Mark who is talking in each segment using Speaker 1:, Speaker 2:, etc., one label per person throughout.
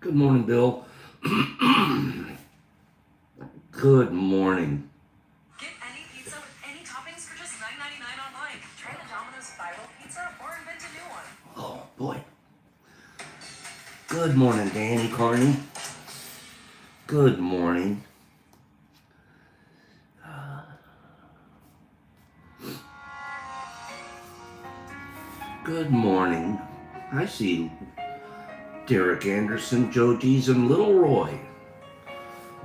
Speaker 1: Good morning, Bill. Good morning.
Speaker 2: Get any pizza with any toppings for just $9.99 online. Try the Domino's Spiral Pizza or invent a new one.
Speaker 1: Oh, boy. Good morning, Danny Carney. Good morning. Good morning. I see Derek Anderson, Joe D's, and Little Roy.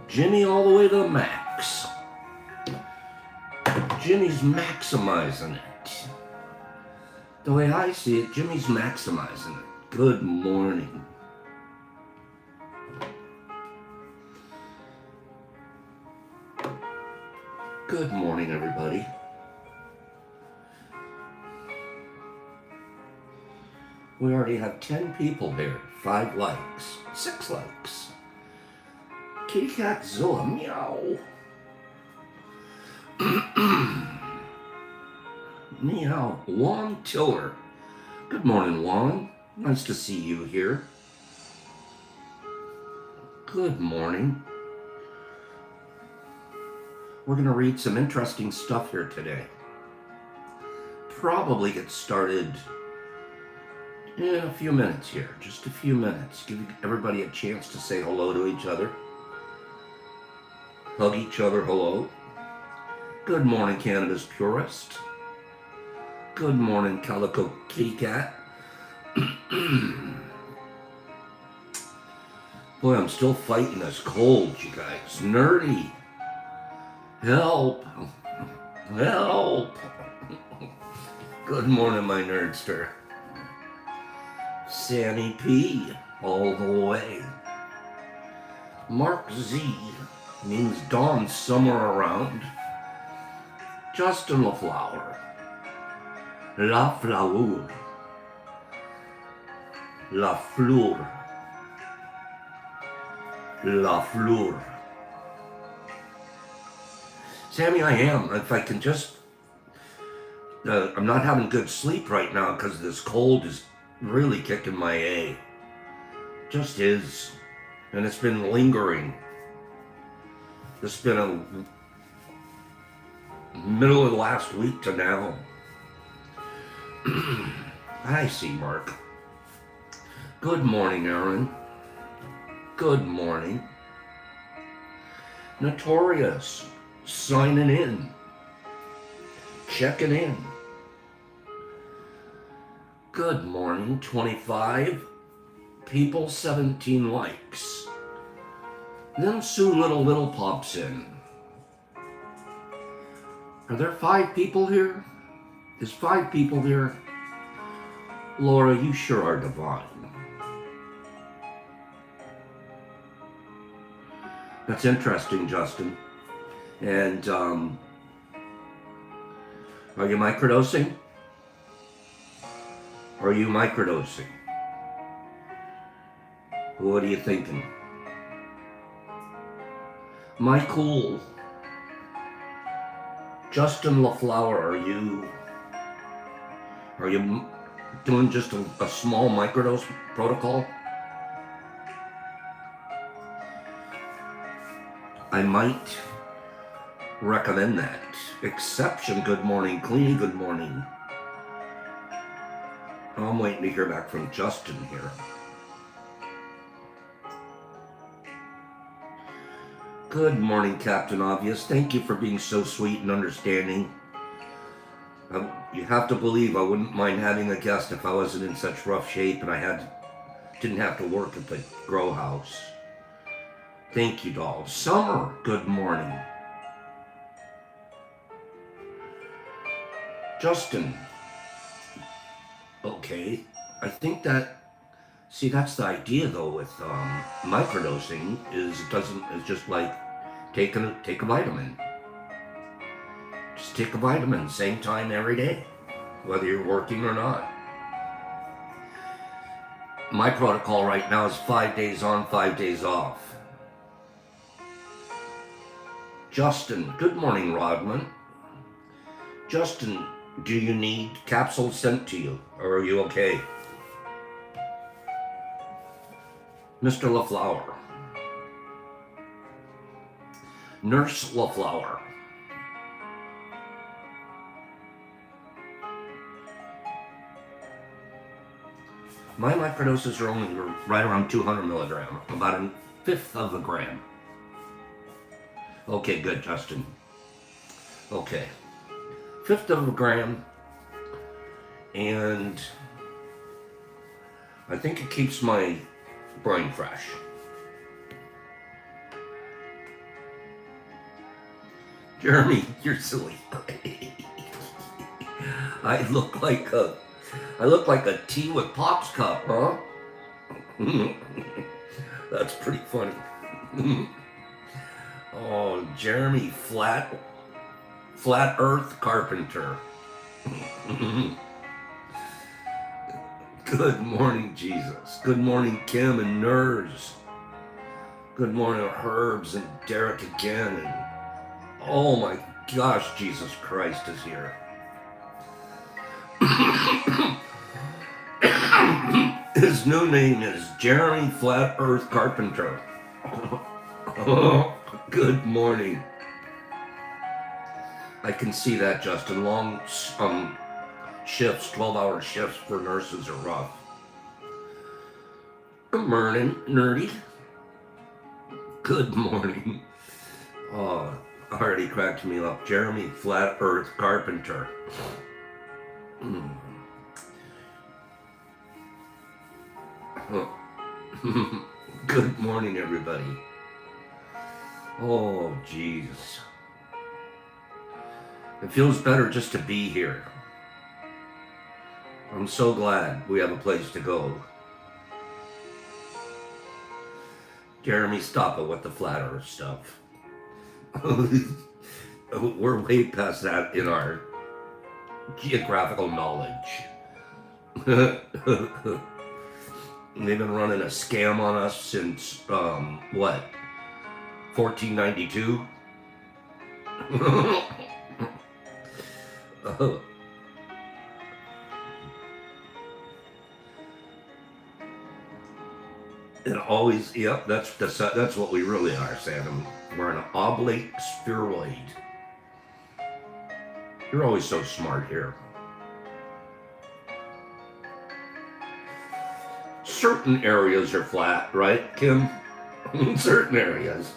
Speaker 1: Jimmy all the way to the max. Jimmy's maximizing it. The way I see it, Jimmy's maximizing it. Good morning. Good morning, everybody. We already have 10 people here. 5 likes. 6 likes. Kitty Cat Zilla, meow. Meow. Juan Tiller. Good morning, Juan. Nice to see you here. Good morning. We're going to read some interesting stuff here today. Probably get started in a few minutes here. Just a few minutes. Give everybody a chance to say hello to each other. Hug each other hello. Good morning, Canada's Purist. Good morning, Calico Kitty Cat. Boy, I'm still fighting this cold, you guys. Nerdy. Help. Help. Good morning, my nerdster. Sammy P. All the way. Mark Z. Means dawn somewhere around. Justin LaFlower. La Flower. La Fleur. La Fleur. Sammy, I am. If I can just... I'm not having good sleep right now because this cold is really kicking my A. Just is. And it's been lingering. It's been a middle of last week to now. I see, Mark. Good morning, Aaron. Good morning. Notorious. Signing in. Checking in. Good morning, 25 people, 17 likes. Then Sue Little pops in. Are there 5 people here? Is 5 people here? Laura, you sure are divine. That's interesting, Justin. And, are you microdosing? Are you microdosing? What are you thinking? My cool. Justin LaFlower, are you doing just a small microdose protocol? I might recommend that. Exception, good morning. Clean, good morning. I'm waiting to hear back from Justin here. Good morning, Captain Obvious. Thank you for being so sweet and understanding. You have to believe I wouldn't mind having a guest if I wasn't in such rough shape and I didn't have to work at the grow house. Thank you, doll. Summer, good morning. Justin. Okay, I think that's the idea though with microdosing is it's just like take a vitamin. Just take a vitamin, same time every day, whether you're working or not. My protocol right now is 5 days on, 5 days off. Justin, good morning, Rodman. Justin, do you need capsules sent to you, or are you okay? Mr. LaFlower. Nurse LaFlower. My microdoses are only right around 200 milligram, about a fifth of a gram. Okay, good, Justin. Okay. Fifth of a gram, and I think it keeps my brain fresh. Jeremy, you're silly. I look like a tea with pops cup, huh? That's pretty funny. Oh, Jeremy, flat earth carpenter. Good morning, Jesus. Good morning, Kim and Nurs. Good morning, Herbs and Derek again. And oh my gosh, Jesus Christ is here. His new name is Jeremy Flat Earth Carpenter. Good morning. I can see that, Justin. Long shifts, 12-hour shifts for nurses are rough. Good morning, nerdy. Good morning. Oh, already cracked me up. Jeremy Flat Earth Carpenter. Good morning, everybody. Oh, jeez. It feels better just to be here. I'm so glad we have a place to go. Jeremy, stop it with the flat earth stuff. We're way past that in our geographical knowledge. They've been running a scam on us since, 1492? And always, yep, that's what we really are, Sam. We're an oblate spheroid. You're always so smart here. Certain areas are flat, right, Kim? Certain areas.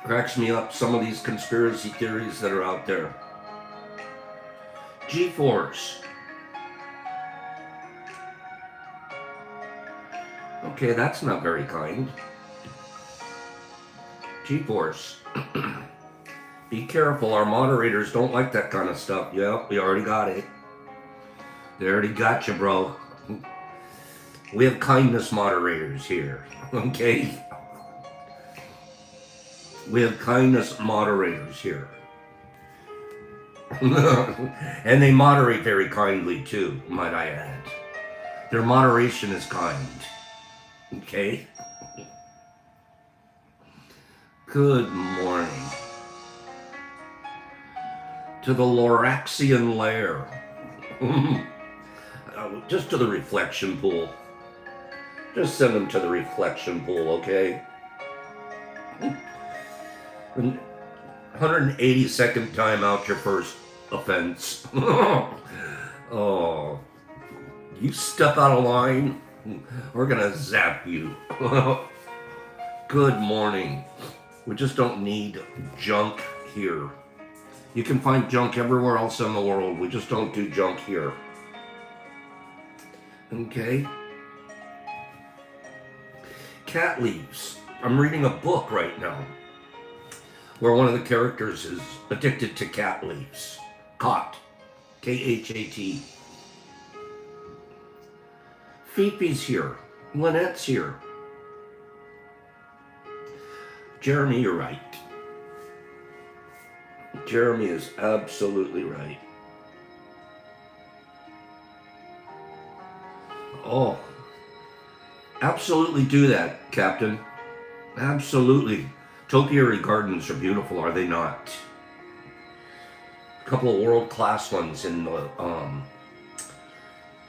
Speaker 1: Cracks me up, some of these conspiracy theories that are out there. G-force. Okay, that's not very kind. G-force. Be careful, our moderators don't like that kind of stuff. Yeah, we already got it. They already got you, bro. We have kindness moderators here, okay? We have kindness moderators here. And they moderate very kindly too, might I add. Their moderation is kind. Okay? Good morning. To the Loraxian lair. Just to the reflection pool. Just send them to the reflection pool, okay? 182nd time out your first offense. Oh, you step out of line, we're gonna zap you. Good morning. We just don't need junk here. You can find junk everywhere else in the world. We just don't do junk here. Okay? Cat leaves. I'm reading a book right now where one of the characters is addicted to cat leaves. Khat. K-H-A-T. Fifi's here. Lynette's here. Jeremy, you're right. Jeremy is absolutely right. Oh, absolutely do that, Captain. Absolutely. Topiary gardens are beautiful, are they not? A couple of world-class ones in the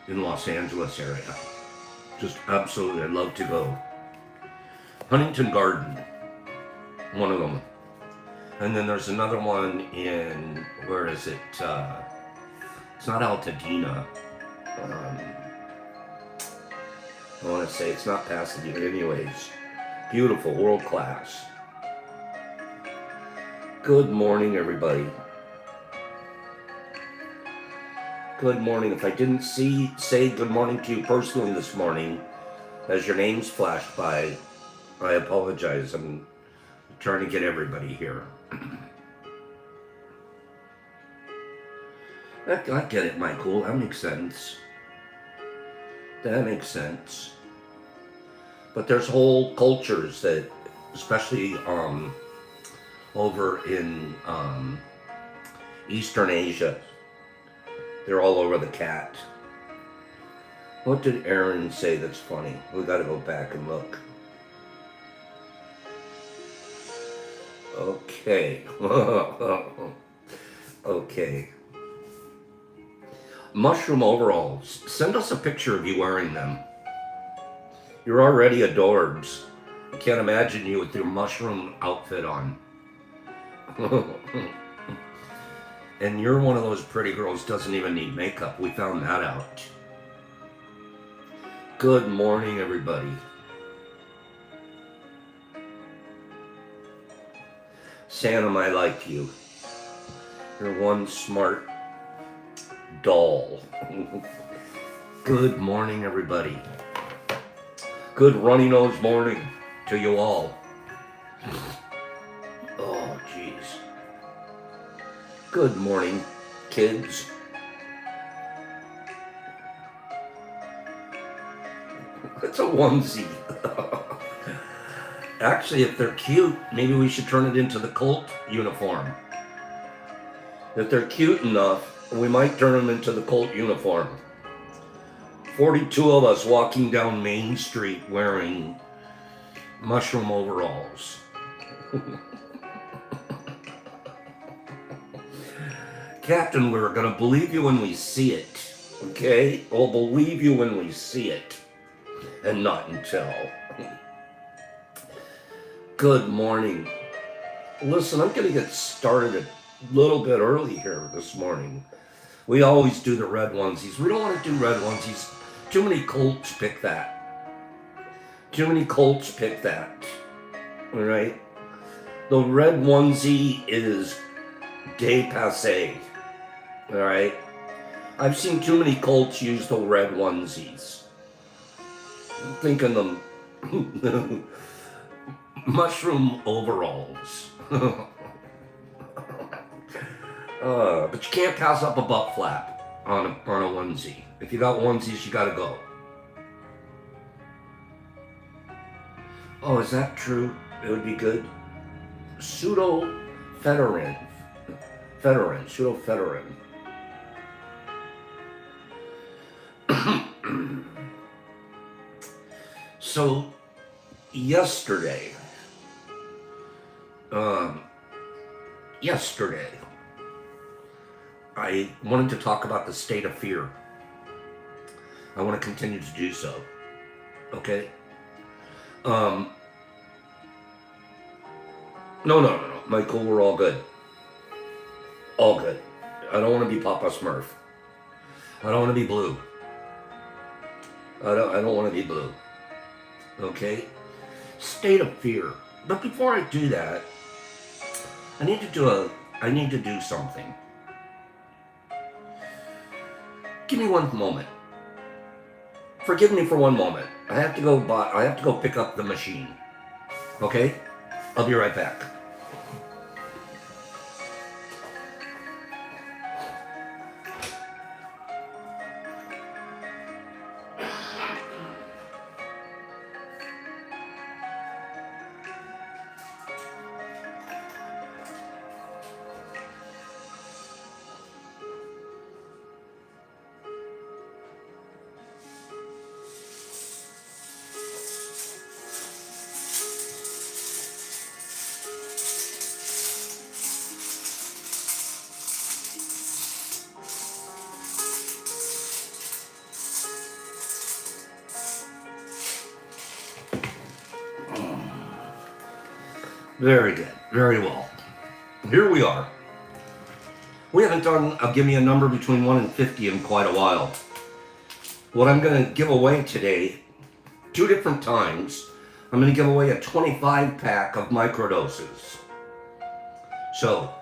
Speaker 1: in Los Angeles area. Just absolutely, I'd love to go. Huntington Garden, one of them. And then there's another one in, where is it? It's not Altadena. I want to say it's not Pasadena. Anyways, beautiful, world class. Good morning, everybody. Good morning. If I didn't say good morning to you personally this morning, as your names flashed by, I apologize. I'm trying to get everybody here. I get it, Michael. That makes sense. That makes sense. But there's whole cultures that, especially over in Eastern Asia, they're all over the cat. What did Aaron say that's funny? We gotta go back and look. Okay. Okay. Mushroom overalls. Send us a picture of you wearing them. You're already adorbs. I can't imagine you with your mushroom outfit on. And you're one of those pretty girls doesn't even need makeup. We found that out. Good morning, everybody. Santa, I like you. You're one smart doll. Good morning, everybody. Good runny nose morning to you all. Oh, jeez. Good morning, kids. It's a onesie. Actually, if they're cute, maybe we should turn it into the cult uniform. If they're cute enough, we might turn them into the cult uniform. 42 of us walking down Main Street wearing mushroom overalls. Captain, we're going to believe you when we see it. Okay? We'll believe you when we see it. And not until. Good morning. Listen, I'm going to get started a little bit early here this morning. We always do the red onesies. We don't want to do red onesies. Too many colts pick that. Too many colts pick that. All right? The red onesie is dépassé. All right? I've seen too many colts use the red onesies. I'm thinking them mushroom overalls. But you can't pass up a butt flap on a onesie. If you got onesies, you gotta go. Oh, is that true? It would be good. Pseudo-Federin. Pseudo-Federin. So, yesterday, I wanted to talk about the state of fear. I want to continue to do so. Okay? No. Michael, we're all good. All good. I don't want to be Papa Smurf. I don't want to be blue. I don't want to be blue. Okay? State of fear. But before I do that, I need to do something. Give me one moment. Forgive me for one moment. I have to go pick up the machine. Okay? I'll be right back. Very good. Very well. Here we are. We haven't done a give me a number between 1 and 50 in quite a while. What I'm going to give away today, 2 different times, I'm going to give away a 25 pack of microdoses. So,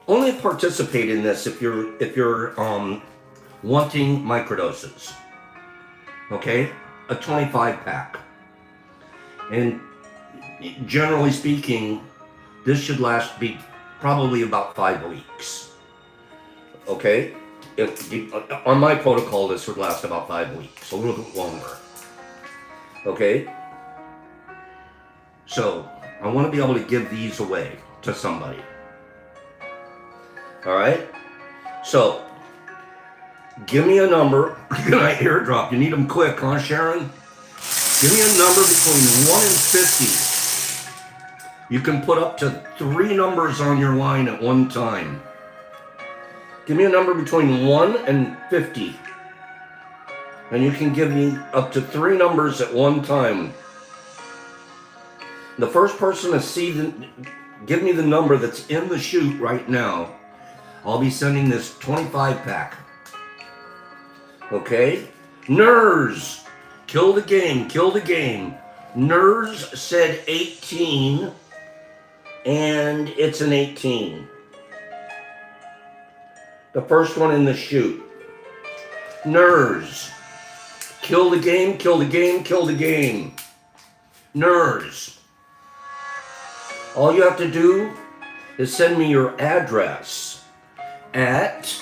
Speaker 1: only participate in this if you're wanting microdoses. Okay? A 25 pack. And generally speaking, this should be probably about 5 weeks. Okay? On my protocol, this would last about 5 weeks, a little bit longer. Okay? So, I want to be able to give these away to somebody. Alright? So, give me a number. Can I airdrop? You need them quick, huh, Sharon? Give me a number between 1 and 50. You can put up to 3 numbers on your line at one time. Give me a number between 1 and 50. And you can give me up to 3 numbers at one time. The first person to give me the number that's in the chute right now, I'll be sending this 25 pack. Okay? Nurs! Kill the game, kill the game. Nurs said 18, and it's an 18. The first one in the chute. Nurs. Kill the game, kill the game, kill the game. Nurs. All you have to do is send me your address at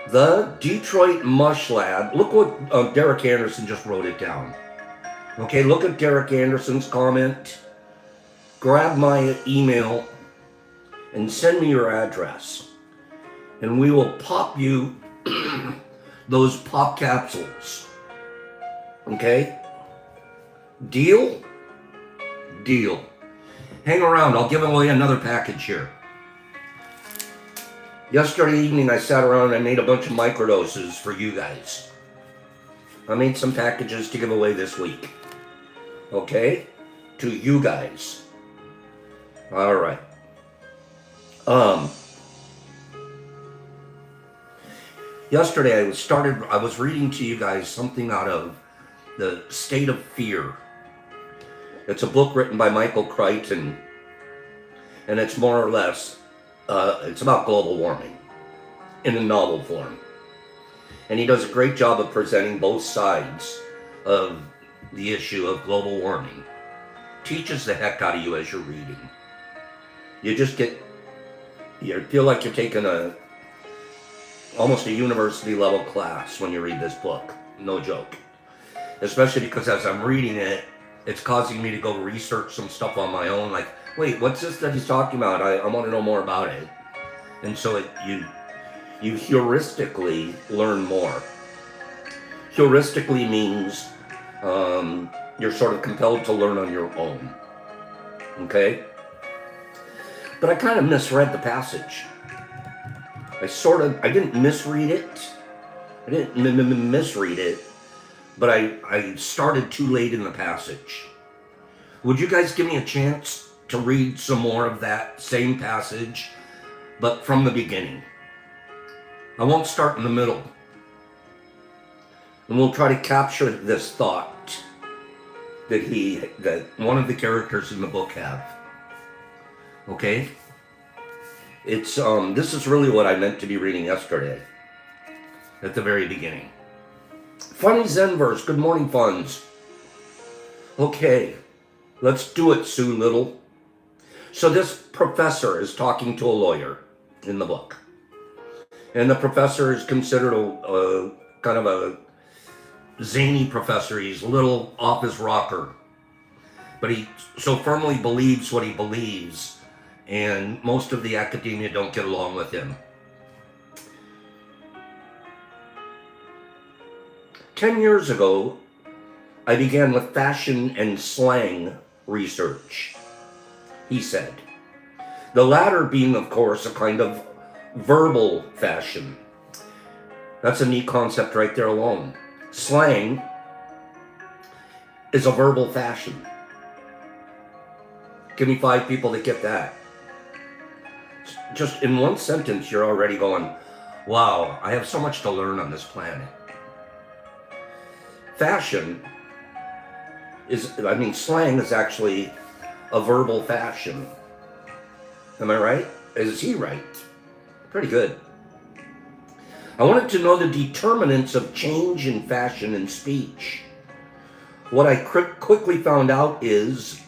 Speaker 1: the Detroit Mush Lab. Look what Derek Anderson just wrote it down. Okay, look at Derek Anderson's comment. Grab my email and send me your address. And we will pop you those pop capsules. Okay? Deal? Deal. Hang around, I'll give away another package here. Yesterday evening I sat around and I made a bunch of microdoses for you guys. I made some packages to give away this week. Okay? To you guys. Alright. Yesterday I was reading to you guys something out of The State of Fear. It's a book written by Michael Crichton, and it's more or less, it's about global warming in a novel form. And he does a great job of presenting both sides of the issue of global warming. Teaches the heck out of you as you're reading. You feel like you're taking almost a university level class when you read this book. No joke. Especially because as I'm reading it, it's causing me to go research some stuff on my own. Like, wait, what's this that he's talking about? I want to know more about it. And so you heuristically learn more. Heuristically means you're sort of compelled to learn on your own. Okay? But I kind of misread the passage. I didn't misread it. I didn't misread it, but I started too late in the passage. Would you guys give me a chance to read some more of that same passage, but from the beginning? I won't start in the middle. And we'll try to capture this thought that one of the characters in the book have. Okay? This is really what I meant to be reading yesterday, at the very beginning. Funny Zen verse. Good morning, Funds. Okay, let's do it, Sue Little. So this professor is talking to a lawyer in the book. And the professor is considered a kind of a zany professor. He's a little off his rocker. But he so firmly believes what he believes, and most of the academia don't get along with him. 10 years ago, I began with fashion and slang research, he said. The latter being, of course, a kind of verbal fashion. That's a neat concept right there alone. Slang is a verbal fashion. Give me 5 people that get that. Just in one sentence, you're already going, wow, I have so much to learn on this planet. Fashion slang is actually a verbal fashion. Am I right? Is he right? Pretty good. I wanted to know the determinants of change in fashion and speech. What I quickly found out is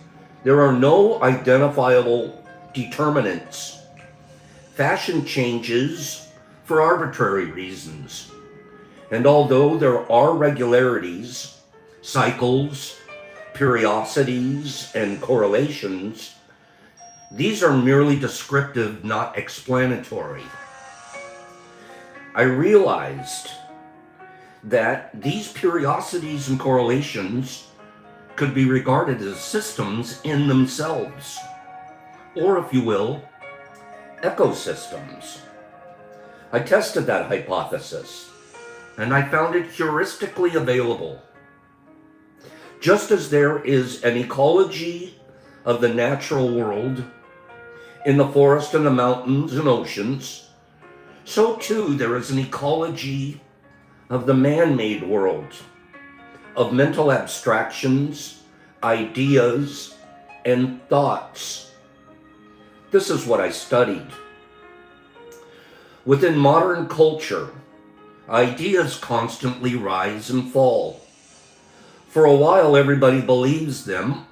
Speaker 1: there are no identifiable determinants. Fashion changes for arbitrary reasons. And although there are regularities, cycles, periodicities, and correlations, these are merely descriptive, not explanatory. I realized that these periodicities and correlations could be regarded as systems in themselves, or if you will, ecosystems. I tested that hypothesis, and I found it heuristically available. Just as there is an ecology of the natural world in the forest and the mountains and oceans, so too there is an ecology of the man-made world, of mental abstractions, ideas, and thoughts. This is what I studied. Within modern culture, ideas constantly rise and fall. For a while, everybody believes them,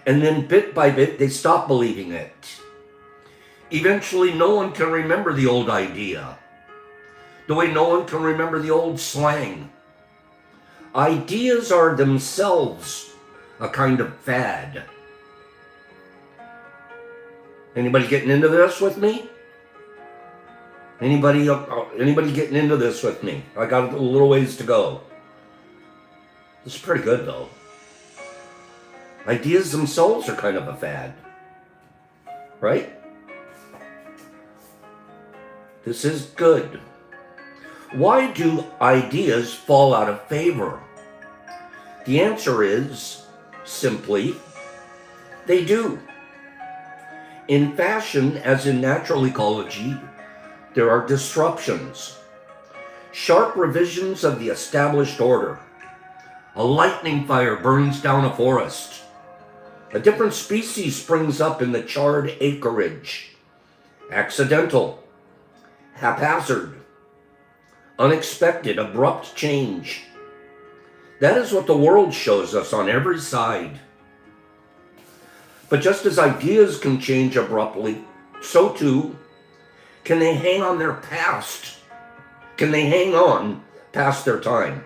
Speaker 1: and then bit by bit, they stop believing it. Eventually, no one can remember the old idea, the way no one can remember the old slang. Ideas are themselves a kind of fad. Anybody getting into this with me? Anybody getting into this with me? I got a little ways to go. This is pretty good, though. Ideas themselves are kind of a fad, right? This is good. Why do ideas fall out of favor? The answer is simply, they do. In fashion, as in natural ecology, there are disruptions, sharp revisions of the established order. A lightning fire burns down a forest. A different species springs up in the charred acreage. Accidental, haphazard, unexpected, abrupt change. That is what the world shows us on every side. But just as ideas can change abruptly, so too can they hang on their past. Can they hang on past their time?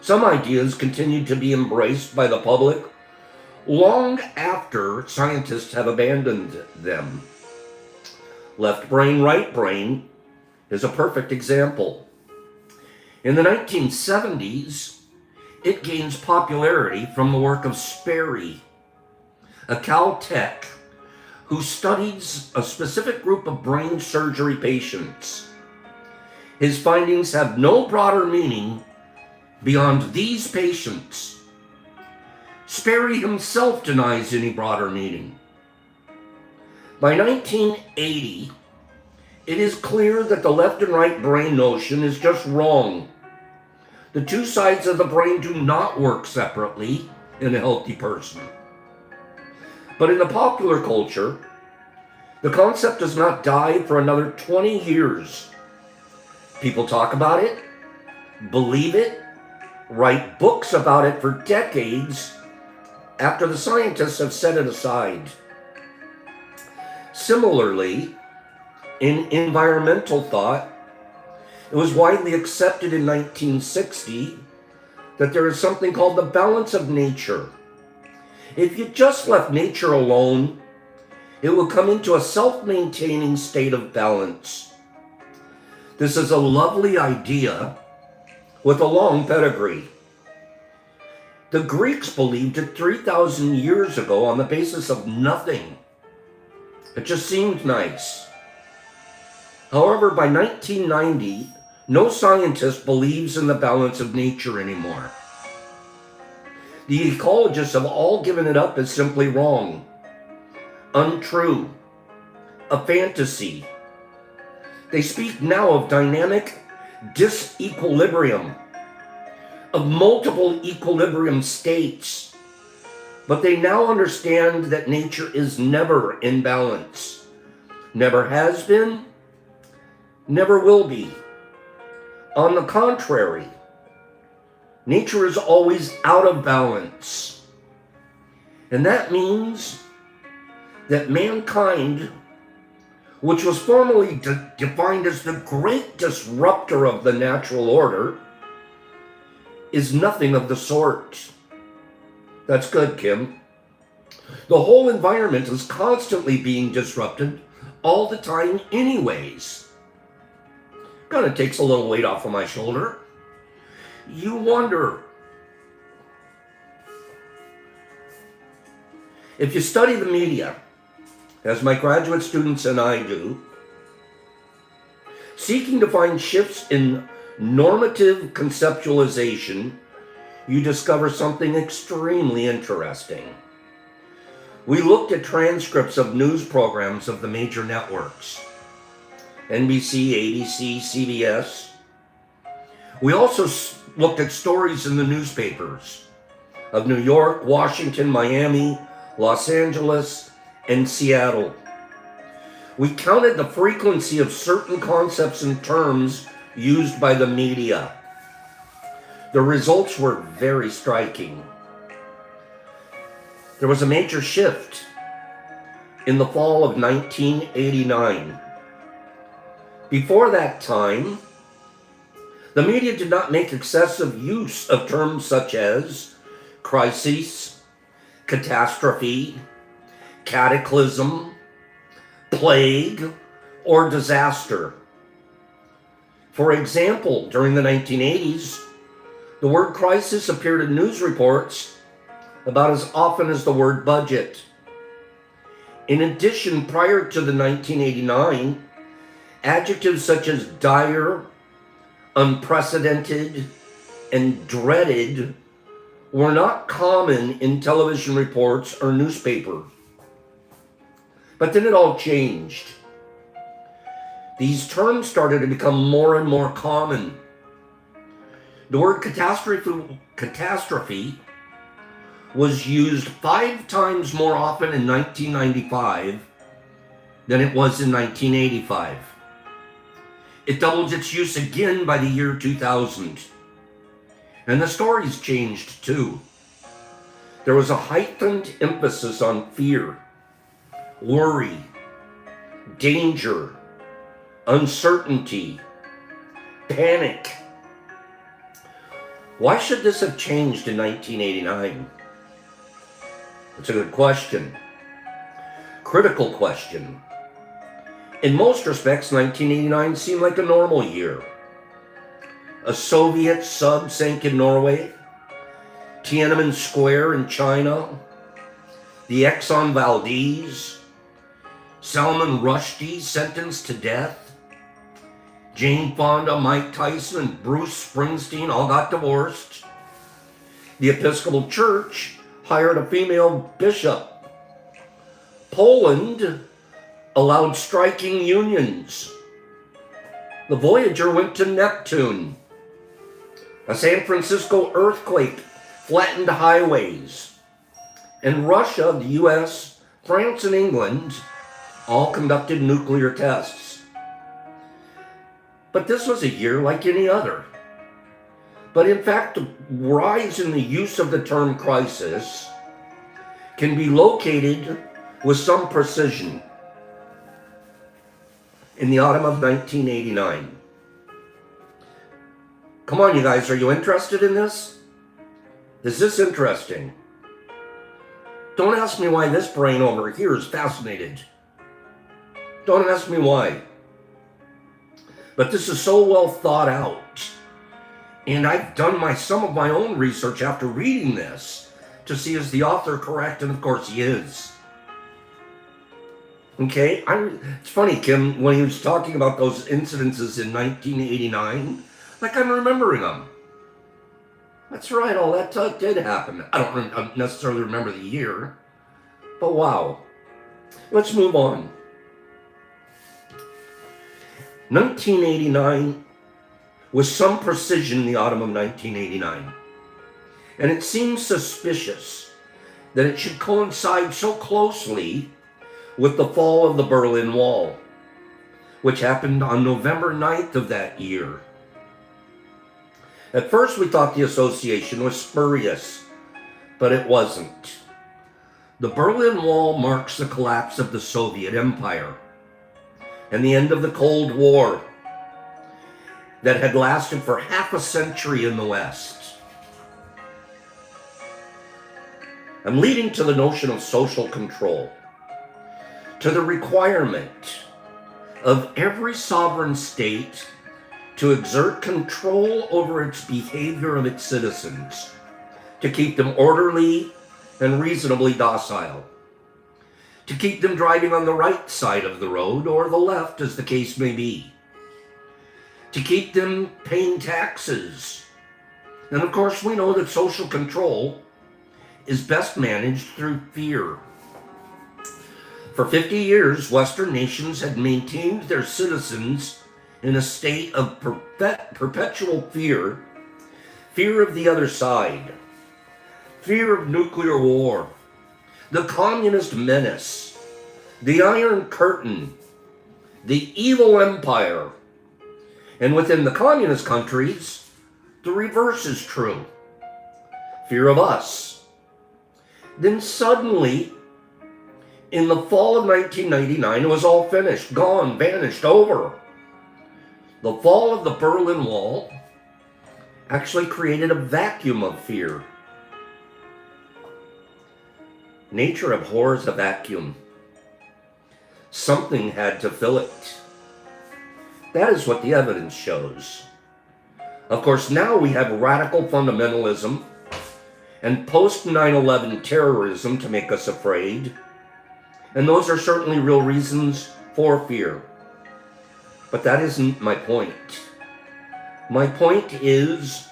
Speaker 1: Some ideas continue to be embraced by the public long after scientists have abandoned them. Left brain, right brain is a perfect example. In the 1970s, it gains popularity from the work of Sperry, a Caltech who studies a specific group of brain surgery patients. His findings have no broader meaning beyond these patients. Sperry himself denies any broader meaning. By 1980, it is clear that the left and right brain notion is just wrong. The two sides of the brain do not work separately in a healthy person. But in the popular culture, the concept does not die for another 20 years. People talk about it, believe it, write books about it for decades after the scientists have set it aside. Similarly, in environmental thought, it was widely accepted in 1960 that there is something called the balance of nature. If you just left nature alone, it will come into a self-maintaining state of balance. This is a lovely idea with a long pedigree. The Greeks believed it 3,000 years ago on the basis of nothing. It just seemed nice. However, by 1990, no scientist believes in the balance of nature anymore. The ecologists have all given it up as simply wrong, untrue, a fantasy. They speak now of dynamic disequilibrium, of multiple equilibrium states, but they now understand that nature is never in balance, never has been, never will be. On the contrary, nature is always out of balance. And that means that mankind, which was formerly defined as the great disruptor of the natural order, is nothing of the sort. That's good, Kim. The whole environment is constantly being disrupted all the time anyways. Kind of takes a little weight off of my shoulder. You wonder, if you study the media, as my graduate students and I do, seeking to find shifts in normative conceptualization, you discover something extremely interesting. We looked at transcripts of news programs of the major networks, NBC, ABC, CBS. We also looked at stories in the newspapers of New York, Washington, Miami, Los Angeles, and Seattle. We counted the frequency of certain concepts and terms used by the media. The results were very striking. There was a major shift in the fall of 1989. Before that time, the media did not make excessive use of terms such as crisis, catastrophe, cataclysm, plague, or disaster. For example, during the 1980s, the word crisis appeared in news reports about as often as the word budget. In addition, prior to the 1989, adjectives such as dire, unprecedented, and dreaded were not common in television reports or newspaper. But then it all changed. These terms started to become more and more common. The word catastrophe was used 5 times more often in 1995 than it was in 1985. It doubled its use again by the year 2000. And the stories changed too. There was a heightened emphasis on fear, worry, danger, uncertainty, panic. Why should this have changed in 1989? That's a good question. Critical question. In most respects, 1989 seemed like a normal year. A Soviet sub sank in Norway, Tiananmen Square in China, the Exxon Valdez, Salman Rushdie sentenced to death, Jane Fonda, Mike Tyson, and Bruce Springsteen all got divorced. The Episcopal Church hired a female bishop. Poland allowed striking unions. The Voyager went to Neptune. A San Francisco earthquake flattened highways. And Russia, the US, France, and England all conducted nuclear tests. But this was a year like any other. But in fact, the rise in the use of the term crisis can be located with some precision in the autumn of 1989. Come on, you guys, are you interested in this? Is this interesting? Don't ask me why this brain over here is fascinated. Don't ask me why. But this is so well thought out. And I've done some of my own research after reading this to see is the author correct, and of course he is. Okay, it's funny, Kim, when he was talking about those incidences in 1989, like I'm remembering them. That's right, all that did happen. I don't necessarily remember the year, but wow. Let's move on. 1989 with some precision, the autumn of 1989. And it seems suspicious that it should coincide so closely with the fall of the Berlin Wall, which happened on November 9th of that year. At first we thought the association was spurious, but it wasn't. The Berlin Wall marks the collapse of the Soviet Empire and the end of the Cold War that had lasted for half a century in the West. And leading to the notion of social control, to the requirement of every sovereign state to exert control over its behavior of its citizens, to keep them orderly and reasonably docile, to keep them driving on the right side of the road or the left, as the case may be, to keep them paying taxes. And of course, we know that social control is best managed through fear. For 50 years, Western nations had maintained their citizens in a state of perpetual fear, fear of the other side, fear of nuclear war, the communist menace, the Iron Curtain, the evil empire. And within the communist countries, the reverse is true. Fear of us. Then suddenly, in the fall of 1999, it was all finished, gone, vanished, over. The fall of the Berlin Wall actually created a vacuum of fear. Nature abhors a vacuum. Something had to fill it. That is what the evidence shows. Of course, now we have radical fundamentalism and post 9/11 terrorism to make us afraid. And those are certainly real reasons for fear. But that isn't my point. My point is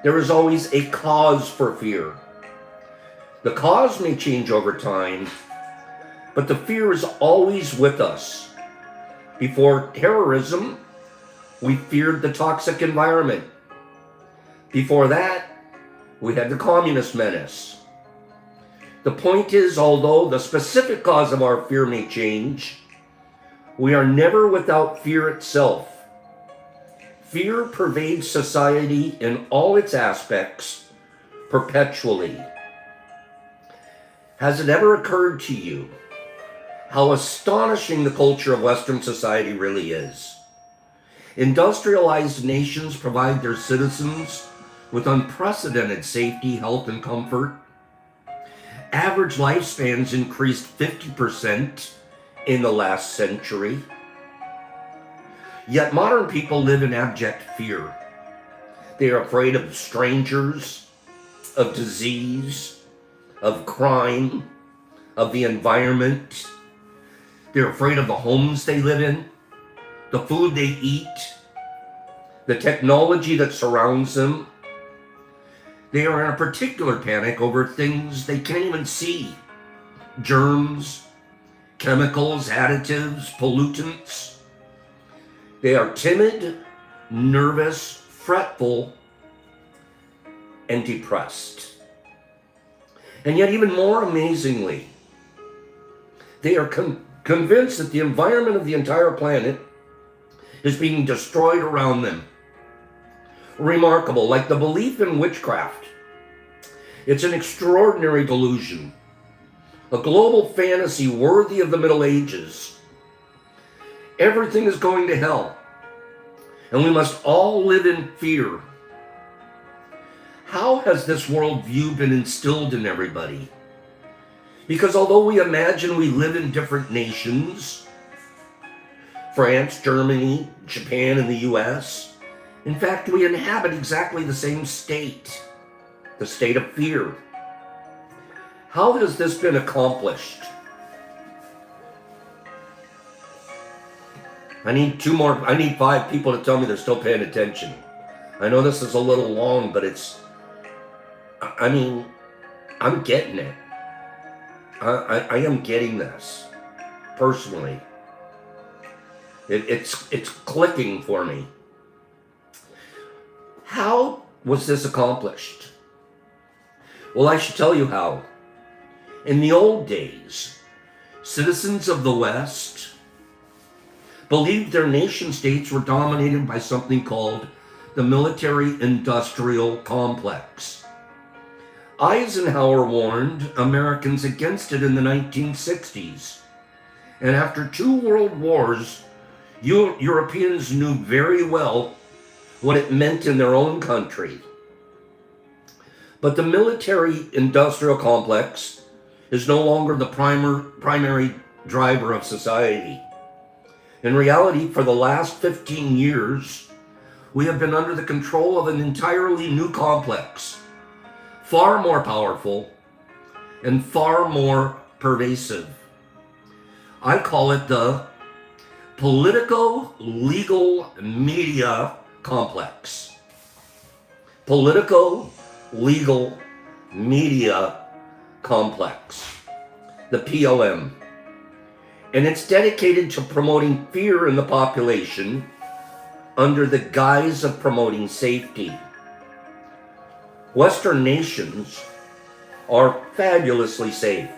Speaker 1: there is always a cause for fear. The cause may change over time, but the fear is always with us. Before terrorism, we feared the toxic environment. Before that, we had the communist menace. The point is, although the specific cause of our fear may change, we are never without fear itself. Fear pervades society in all its aspects perpetually. Has it ever occurred to you how astonishing the culture of Western society really is? Industrialized nations provide their citizens with unprecedented safety, health, and comfort. Average lifespans increased 50% in the last century. Yet modern people live in abject fear. They are afraid of strangers, of disease, of crime, of the environment. They're afraid of the homes they live in, the food they eat, the technology that surrounds them. They are in a particular panic over things they can't even see. Germs, chemicals, additives, pollutants. They are timid, nervous, fretful, and depressed. And yet, even more amazingly, they are convinced that the environment of the entire planet is being destroyed around them. Remarkable, like the belief in witchcraft. It's an extraordinary delusion, a global fantasy worthy of the Middle Ages. Everything is going to hell, and we must all live in fear. How has this worldview been instilled in everybody? Because although we imagine we live in different nations, France, Germany, Japan, and the US, in fact, we inhabit exactly the same state, the state of fear. How has this been accomplished? I need 5 people to tell me they're still paying attention. I know this is a little long, but it's I mean, I'm getting it. I am getting this personally. It's clicking for me. How was this accomplished? Well, I should tell you how. In the old days, citizens of the West believed their nation states were dominated by something called the military-industrial complex. Eisenhower warned Americans against it in the 1960s. And after 2 world wars, Europeans knew very well what it meant in their own country. But the military-industrial complex is no longer the primary driver of society. In reality, for the last 15 years, we have been under the control of an entirely new complex, far more powerful and far more pervasive. I call it the politico-legal media complex. Politico-legal media complex, the PLM. And it's dedicated to promoting fear in the population under the guise of promoting safety. Western nations are fabulously safe,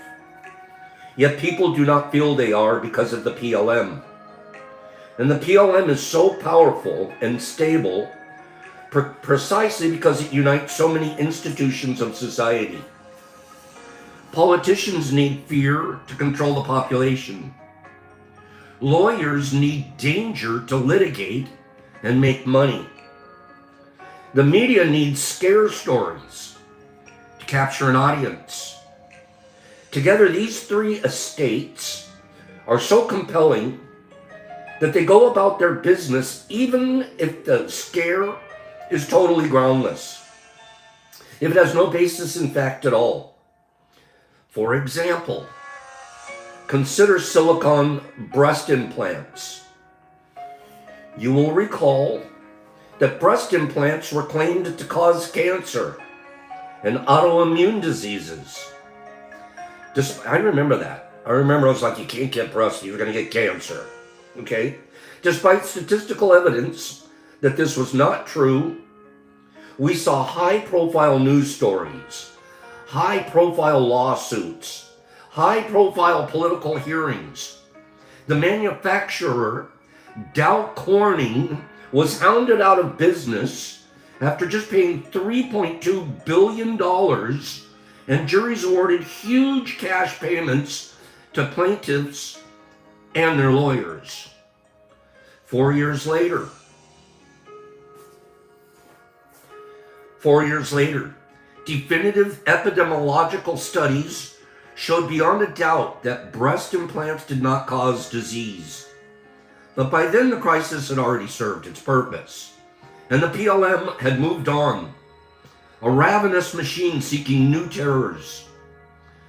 Speaker 1: yet people do not feel they are because of the PLM. And the PLM is so powerful and stable precisely because it unites so many institutions of society. Politicians need fear to control the population. Lawyers need danger to litigate and make money. The media needs scare stories to capture an audience. Together, these 3 estates are so compelling that they go about their business even if the scare is totally groundless, if it has no basis in fact at all. For example, consider silicone breast implants. You will recall that breast implants were claimed to cause cancer and autoimmune diseases. I remember that. I was like, you can't get breast, you're going to get cancer. Okay? Despite statistical evidence that this was not true, we saw high-profile news stories, high-profile lawsuits, high-profile political hearings. The manufacturer, Dow Corning, was hounded out of business after just paying $3.2 billion, and juries awarded huge cash payments to plaintiffs and their lawyers. 4 years later, definitive epidemiological studies showed beyond a doubt that breast implants did not cause disease. But by then the crisis had already served its purpose, and the PLM had moved on, a ravenous machine seeking new terrors.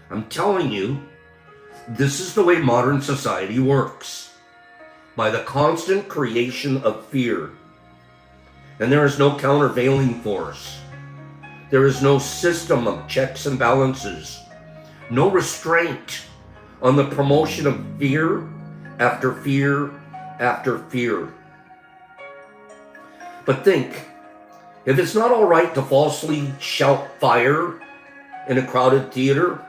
Speaker 1: I'm telling you, this is the way modern society works, by the constant creation of fear. And there is no countervailing force. There is no system of checks and balances, no restraint on the promotion of fear after fear after fear. But think, if it's not all right to falsely shout fire in a crowded theater,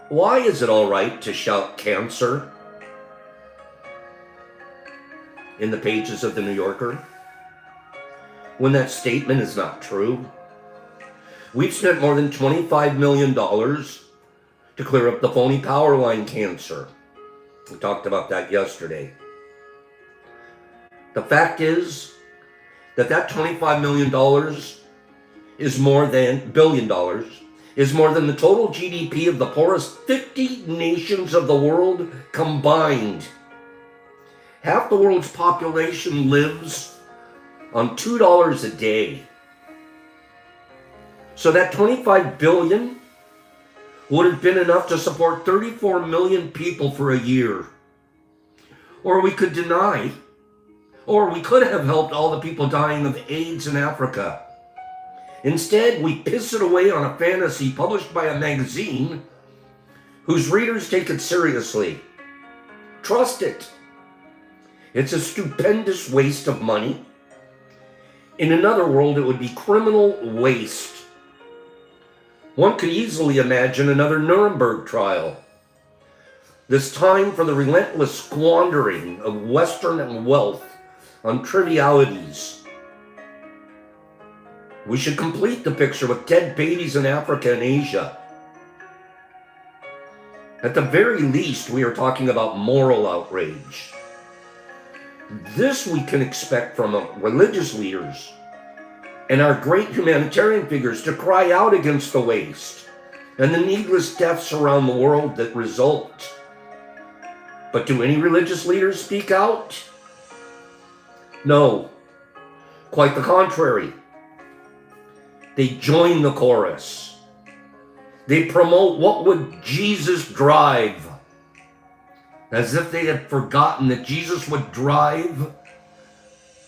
Speaker 1: why is it all right to shout cancer in the pages of the New Yorker when that statement is not true? We've spent more than $25 million to clear up the phony power line cancer. We talked about that yesterday. The fact is that $25 million is more than $1 billion, is more than the total GDP of the poorest 50 nations of the world combined. Half the world's population lives on $2 a day. So that $25 billion would have been enough to support 34 million people for a year. Or we could deny, or we could have helped all the people dying of AIDS in Africa. Instead, we piss it away on a fantasy published by a magazine whose readers take it seriously. Trust it. It's a stupendous waste of money. In another world, it would be criminal waste. One could easily imagine another Nuremberg trial. This time for the relentless squandering of Western wealth on trivialities. We should complete the picture with dead babies in Africa and Asia. At the very least, we are talking about moral outrage. This we can expect from religious leaders and our great humanitarian figures to cry out against the waste and the needless deaths around the world that result. But do any religious leaders speak out? No, quite the contrary. They join the chorus. They promote what would Jesus drive, as if they had forgotten that Jesus would drive,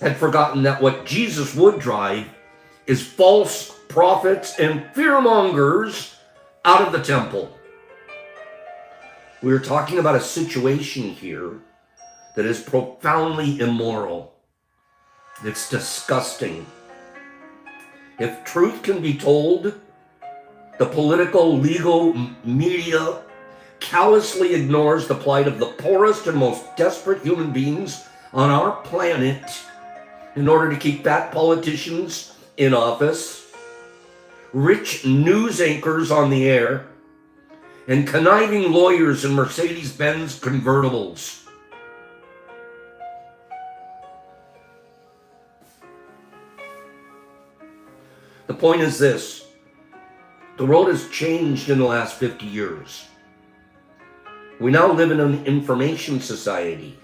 Speaker 1: had forgotten that what Jesus would drive is false prophets and fearmongers out of the temple. We're talking about a situation here that is profoundly immoral. It's disgusting. If truth can be told, the political, legal media callously ignores the plight of the poorest and most desperate human beings on our planet in order to keep fat politicians in office, rich news anchors on the air, and conniving lawyers in Mercedes-Benz convertibles. The point is this: the world has changed in the last 50 years. We now live in an information society,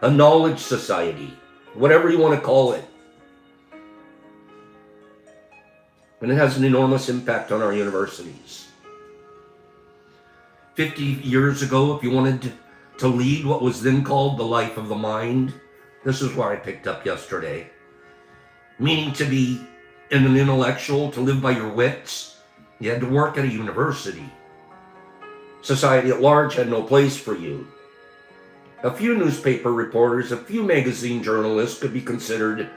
Speaker 1: a knowledge society, whatever you want to call it. And it has an enormous impact on our universities. 50 years ago, if you wanted to lead what was then called the life of the mind, this is where I picked up yesterday. Meaning to be an intellectual, to live by your wits, you had to work at a university. Society at large had no place for you. A few newspaper reporters, a few magazine journalists could be considered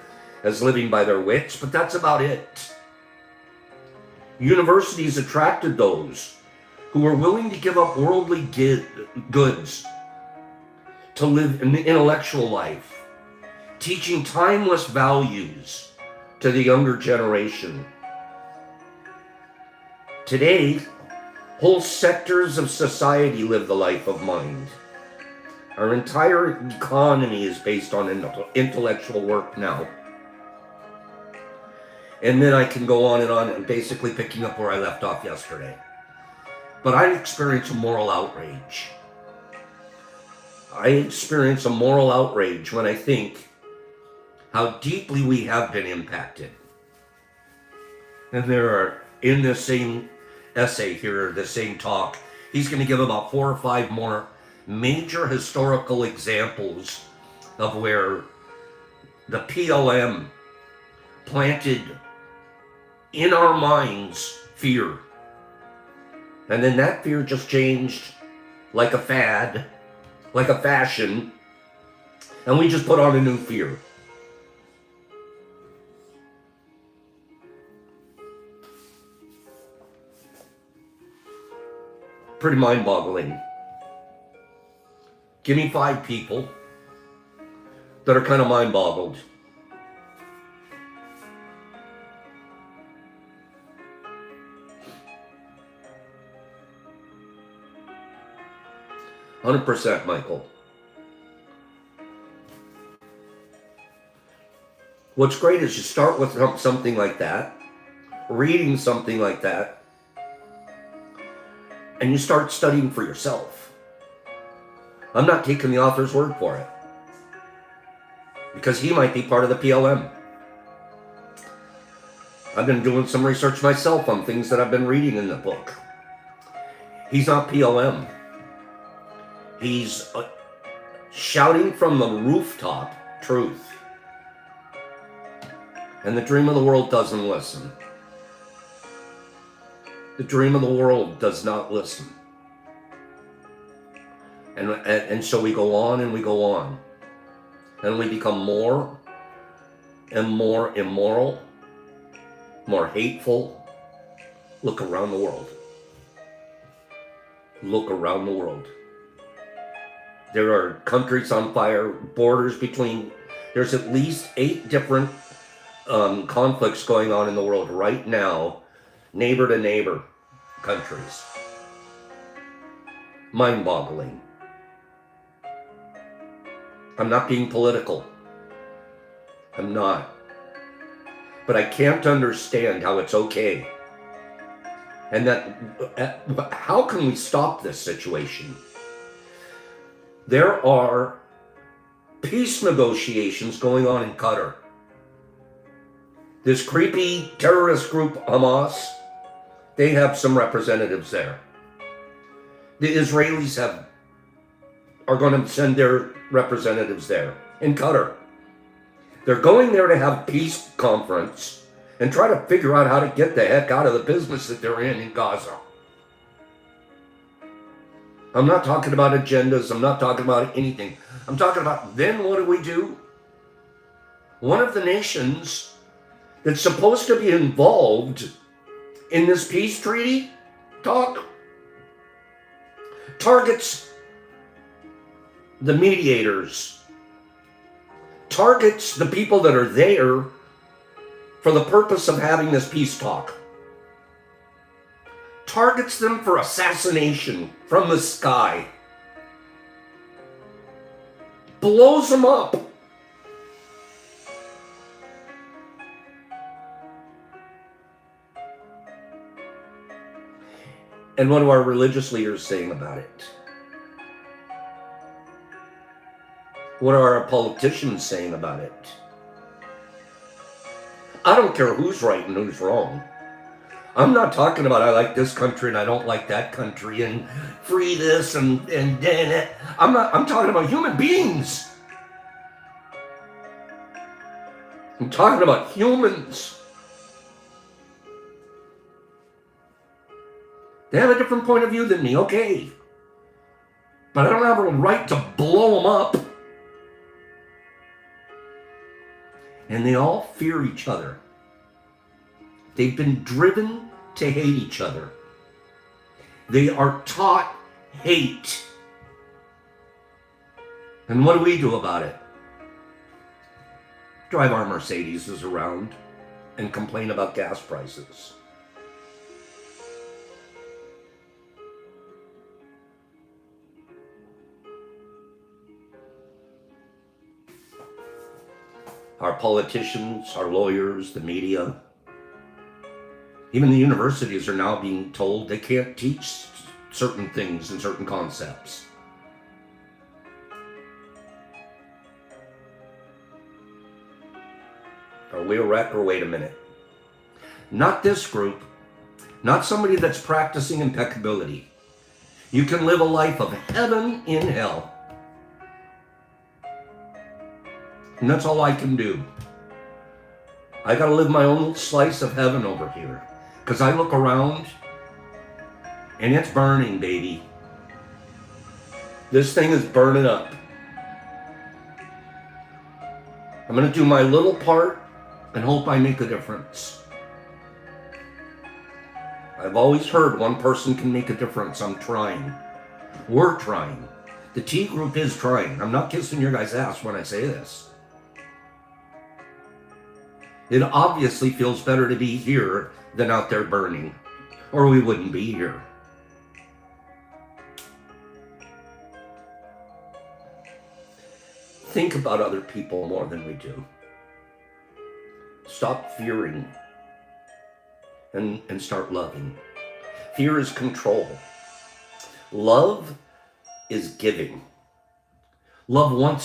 Speaker 1: as living by their wits, but that's about it. Universities attracted those who were willing to give up worldly goods to live an intellectual life, teaching timeless values to the younger generation. Today, whole sectors of society live the life of mind. Our entire economy is based on intellectual work now. And then I can go on and basically picking up where I left off yesterday. But I experience a moral outrage. I experience a moral outrage when I think how deeply we have been impacted. And there are, in this same essay here, the same talk, he's going to give about 4 or 5 more major historical examples of where the PLM planted in our minds fear. And then that fear just changed like a fad, like a fashion, and we just put on a new fear. Pretty mind-boggling. Give me 5 people that are kind of mind-boggled. %, Michael. What's great is you start with something like that, reading something like that, and you start studying for yourself. I'm not taking the author's word for it, because he might be part of the PLM. I've been doing some research myself on things that I've been reading in the book. He's not PLM. He's shouting from the rooftop truth. And the dream of the world doesn't listen. The dream of the world does not listen. And so we go on and we go on. And we become more and more immoral, more hateful. Look around the world. Look around the world. There are countries on fire, borders between, there's at least 8 different conflicts going on in the world right now, neighbor to neighbor countries. Mind-boggling. I'm not being political. I'm not. But I can't understand how it's okay. And that, how can we stop this situation? There are peace negotiations going on in Qatar. This creepy terrorist group, Hamas, they have some representatives there. The Israelis are going to send their representatives there in Qatar. They're going there to have peace conference and try to figure out how to get the heck out of the business that they're in Gaza. I'm not talking about agendas. I'm not talking about anything. I'm talking about, then what do? One of the nations that's supposed to be involved in this peace treaty talk targets the mediators, targets the people that are there for the purpose of having this peace talk, targets them for assassination from the sky, blows them up. And what are our religious leaders saying about it? What are our politicians saying about it? I don't care who's right and who's wrong. I'm not talking about I like this country and I don't like that country and free this and that. I'm talking about human beings. I'm talking about humans. They have a different point of view than me, okay. But I don't have a right to blow them up. And they all fear each other. They've been driven to hate each other. They are taught hate. And what do we do about it? Drive our Mercedeses around and complain about gas prices. Our politicians, our lawyers, the media, even the universities are now being told they can't teach certain things and certain concepts. Are we a wreck or wait a minute? Not this group, not somebody that's practicing impeccability. You can live a life of heaven in hell. And that's all I can do. I got to live my own slice of heaven over here. Because I look around and it's burning, baby. This thing is burning up. I'm going to do my little part and hope I make a difference. I've always heard one person can make a difference. I'm trying. We're trying. The T group is trying. I'm not kissing your guys' ass when I say this. It obviously feels better to be here than out there burning, or we wouldn't be here. Think about other people more than we do. Stop fearing and start loving. Fear is control. Love is giving. Love wants